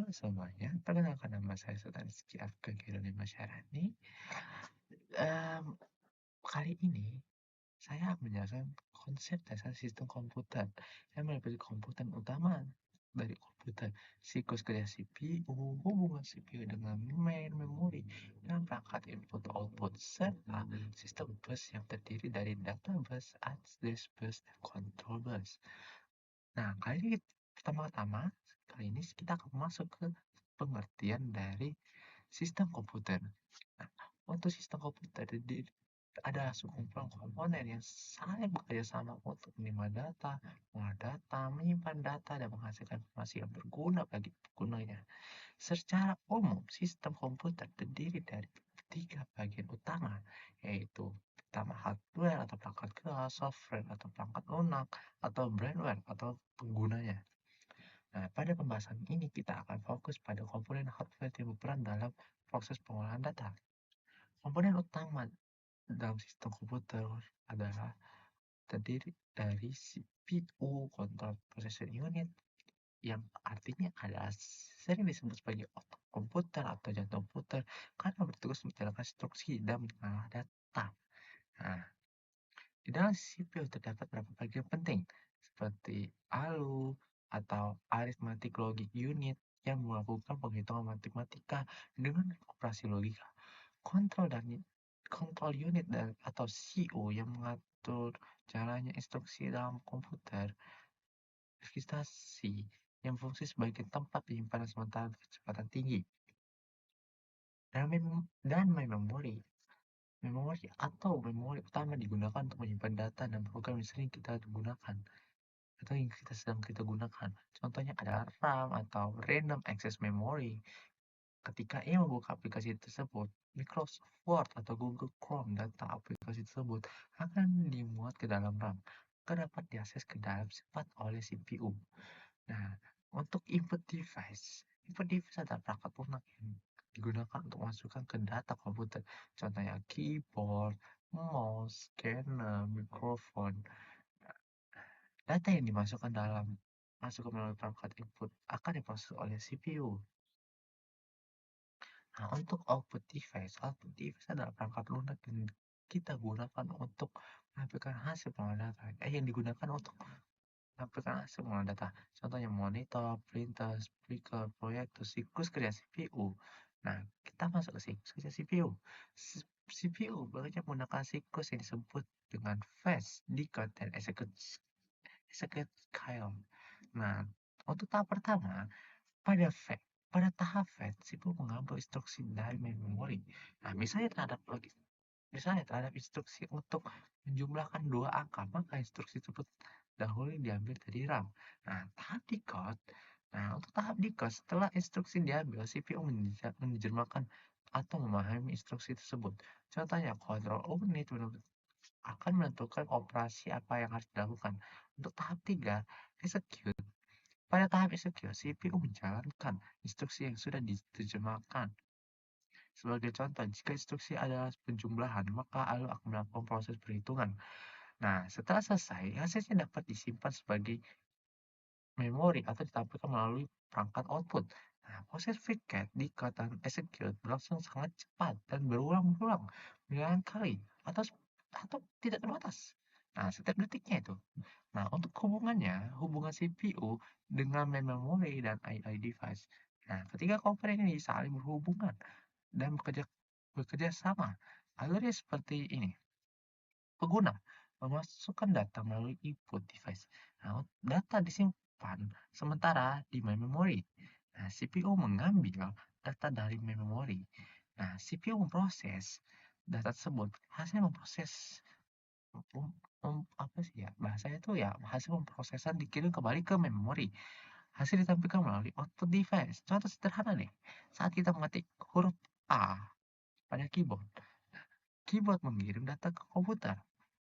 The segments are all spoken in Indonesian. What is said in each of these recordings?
Halo semuanya, perkenalkan nama saya Sultan Rizky Afgan Khairul Masyarani. Mmm, Kali ini saya akan menjelaskan konsep dasar sistem komputer yang meliputi komponen utama dari komputer, siklus kerja CPU, hubungan CPU dengan memori, dan perangkat input-output, serta sistem bus yang terdiri dari data bus, address bus, dan control bus. Nah, pertama-tama, kali ini kita akan masuk ke pengertian dari sistem komputer. Nah, untuk sistem komputer ada sekumpulan komponen yang saling bekerja sama untuk menerima data, mengolah data, menyimpan data, dan menghasilkan informasi yang berguna bagi penggunanya. Secara umum, sistem komputer terdiri dari tiga bagian utama, yaitu pertama hardware atau perangkat keras, software atau perangkat lunak, atau brandware atau penggunanya. Nah, pada pembahasan ini kita akan fokus pada komponen hardware yang berperan dalam proses pengolahan data. Komponen utama dalam sistem komputer adalah terdiri dari CPU, Control Processing Unit, yang artinya adalah sering disebut sebagai otak komputer atau jantung komputer karena bertugas menjalankan instruksi dan mengolah data. Nah, di dalam CPU terdapat beberapa bagian penting seperti ALU atau Arithmetic Logic Unit yang melakukan penghitungan matematika dengan operasi logika. Kontrol dan Control Unit atau CO yang mengatur jalannya instruksi dalam komputer registrasi yang berfungsi sebagai tempat penyimpanan sementara kecepatan tinggi. Dan memori. Memori atau memori utama digunakan untuk menyimpan data dan program yang sering kita gunakan atau yang sedang kita gunakan. Contohnya adalah RAM atau Random Access Memory. Ketika ia membuka aplikasi tersebut, Microsoft Word atau Google Chrome data aplikasi tersebut akan dimuat ke dalam RAM, agar dapat diakses ke dalam cepat oleh CPU. Nah, untuk input device adalah perangkat lunak yang digunakan untuk masukkan ke data komputer, contohnya keyboard, mouse, scanner, mikrofon. Data yang masuk melalui perangkat input akan diproses oleh CPU. Nah, untuk output device adalah perangkat lunak yang kita gunakan untuk menampilkan hasil pengolahan data. Yang digunakan untuk menampilkan hasil pengolahan data. Contohnya monitor, printer, speaker, proyektor, siklus kerja CPU. Nah, kita masuk ke siklus kerja CPU. CPU bekerja menggunakan siklus yang disebut dengan fetch, decode, dan execute kyle. Nah, untuk tahap pertama, pada fetch. Pada tahap fetch, CPU mengambil instruksi dari memori. Nah, misalnya terhadap instruksi untuk menjumlahkan dua angka, maka instruksi tersebut dahulu diambil dari RAM. Nah, untuk tahap decode, setelah instruksi diambil, CPU menerjemahkan atau memahami instruksi tersebut. Contohnya, control unit akan menentukan operasi apa yang harus dilakukan. Untuk tahap 3, execute. Pada tahap execute, CPU menjalankan instruksi yang sudah diterjemahkan. Sebagai contoh, jika instruksi adalah penjumlahan, maka ALU akan melakukan proses perhitungan. Nah, setelah selesai, hasilnya dapat disimpan sebagai memori atau ditampilkan melalui perangkat output. Nah, proses FreeCAD di dan execute berlangsung sangat cepat dan berulang-ulang miliaran kali atau tidak terbatas. Nah, setiap detiknya itu. Nah, untuk hubungan CPU dengan memori dan AI device. Nah, ketiga komponen ini saling berhubungan dan bekerja sama. Alurnya seperti ini. Pengguna memasukkan data melalui input device. Nah, data disimpan sementara di memori. Nah, CPU mengambil data dari memori. Nah, CPU memproses data tersebut. Hasilnya memproses apa sih ya bahasanya tuh ya hasil pemrosesan dikirim kembali ke memori. Hasil ditampilkan melalui output device. Contoh sederhana nih, saat kita mengetik huruf A pada keyboard, keyboard mengirim data ke komputer.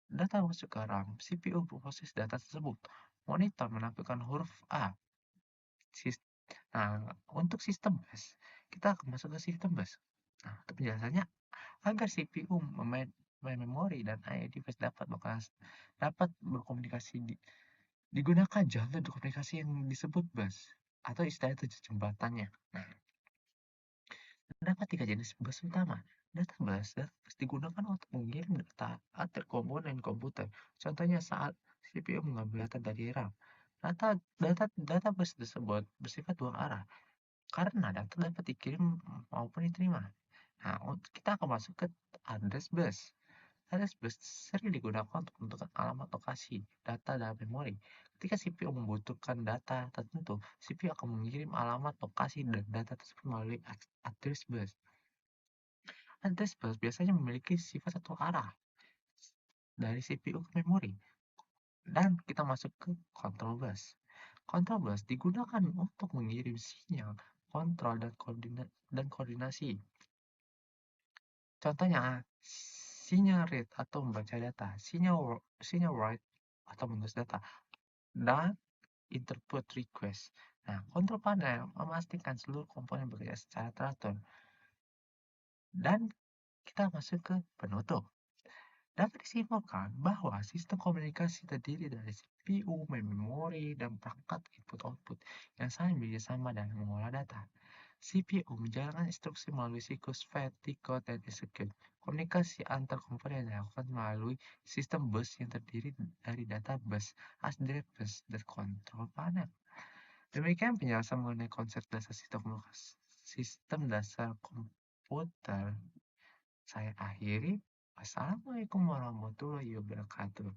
Data masuk ke RAM, CPU memproses data tersebut. Monitor menampilkan huruf A. Nah, untuk sistem bus, kita akan masuk ke sistem bus. Nah, untuk penjelasannya, agar CPU, memori, dan AI device dapat berkomunikasi digunakan jalur komunikasi yang disebut bus. atau istilahnya itu jembatannya. Nah, terdapat tiga jenis bus utama. Data bus digunakan untuk mengirim data antar komponen komputer. Contohnya saat CPU mengambil data dari RAM. Data bus tersebut bersifat dua arah karena data dapat dikirim maupun diterima. Nah, kita akan masuk ke address bus. Address bus sering digunakan untuk menentukan alamat lokasi data dalam memori. Ketika CPU membutuhkan data tertentu, CPU akan mengirim alamat lokasi dan data tersebut melalui address bus. Address bus biasanya memiliki sifat satu arah dari CPU ke memori. Dan kita masuk ke control bus. Control bus digunakan untuk mengirim sinyal, kontrol, dan koordinasi. Contohnya, sinyal read atau membaca data, sinyal write atau menulis data, dan interpret request. Nah, control panel memastikan seluruh komponen bekerja secara teratur. Dan kita masuk ke penutup. Dapat disimpulkan bahwa sistem komunikasi terdiri dari CPU, memori, dan perangkat input-output yang saling bekerjasama dalam mengolah data. CPU menjalankan instruksi melalui siklus fetch, decode, dan execute. Komunikasi antar komponen dilakukan melalui sistem bus yang terdiri dari data bus, address bus, dan kontrol panel. Demikian penjelasan mengenai konsep dasar sistem dasar komputer. Saya akhiri. Wassalamualaikum warahmatullahi wabarakatuh.